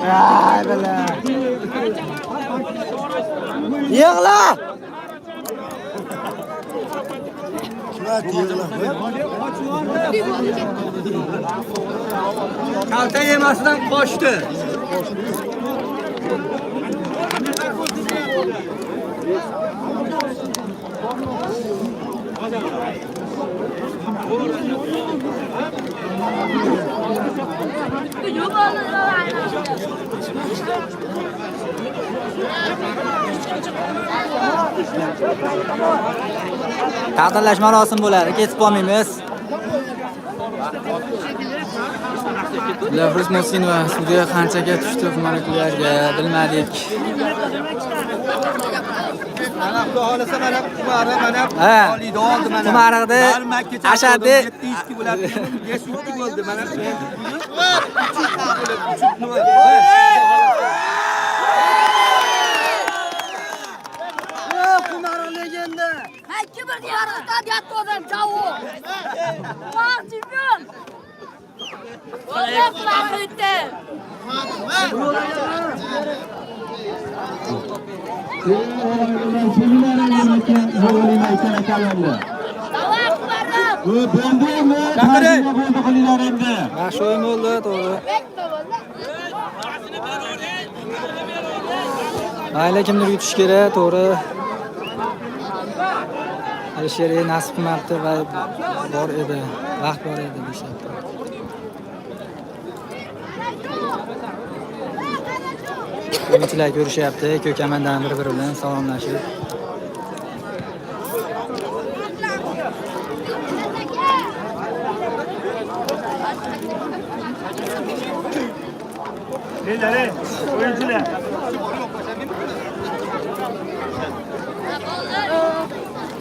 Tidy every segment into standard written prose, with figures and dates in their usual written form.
Ay bala. Yığla. Kalta yemasidan qochdi. Taqdirlash marosim bo'ladi, ketib qolmaymiz. Lafruz Mosinova sudga qanchaga tushdi xizmatchilarga bilmadik. Qumariqda ashaddi 702 bo'ladi. 502 bo'ldi. Mana Qumariq legenda. Ikki bir diyorda yatdi odam chavo. Vah, chempion. Olib qildi. Yaxshi o'yin bo'ldi, to'g'ri. Mayli, kimdir yutish kerak, to'g'ri. Alisherga nasib qilmabdi va bor edi, vaqt bor edi deyapti. O'yinchilar ko'rishyapti, ko'kamandan bir-biri bilan salomlashib. Beyler, oyuncular.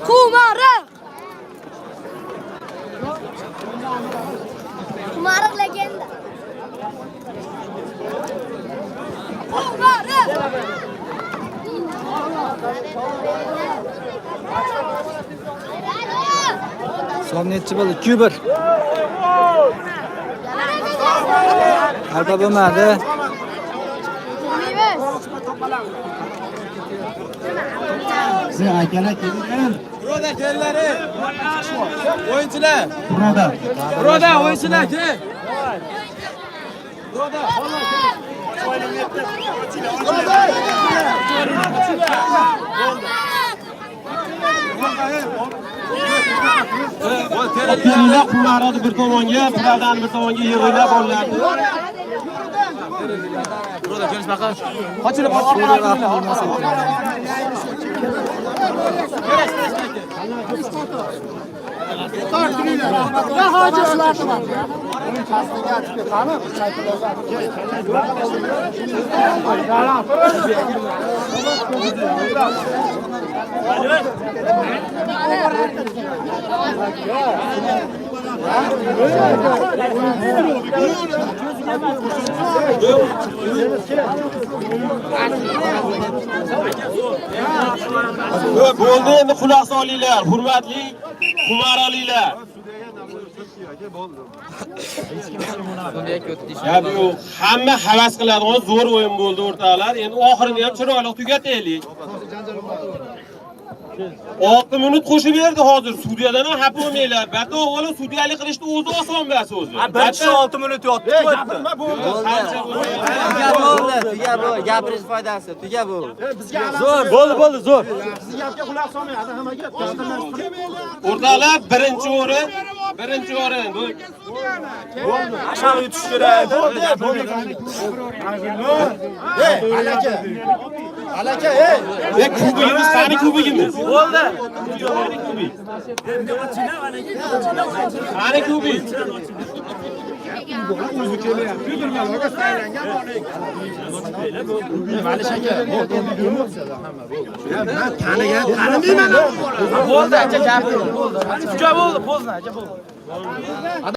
Qumariq. Qumariq legenda. Qumariq. Son nechi bo'ldi? 2-1. Alba bo'lmadi. Siz akalar kelgan. Burada kelleri. Oyuncular. Burada. Burada oyuncular ke. Burada. Kelinglar Qumariqni bir tomonga, Buradani bir tomonga yig'inglar bolalarni. Burada geniş bakar. Kaçırıp Ya hocasılar var. Bo'ldi, endi quloq solinglar, hurmatli Qumariqliklar. Gap yo'q, hamma havas qiladigan zo'r o'yin bo'ldi o'rtoqlar. Endi oxirini ham chiroyli tugataylik. 6 minut qo'shib berdi hozir. Sudyadan ham xafa bo'lmanglar. Batto avvalo sudyalik qilishni o'zi oson emas o'zi. Birinchi 6 minut yotdi. Tuga bu, gapirish foydasi, tuga bu. Zo'r, bo'ldi, zo'r. Siz gapga quloq solmayapti hammaga. O'rtoqlar, birinchi o'rin. Aşağı yutish kerak. Alaka, kubigimiz, qani kubigimiz? Bo'ldi. Qani kubik? O'zi kelyapti. Birmaloga saylangan Malish aka, Bo'ldi, aka, gapir. Bo'ldi. Po'zna, aka, bo'ldi.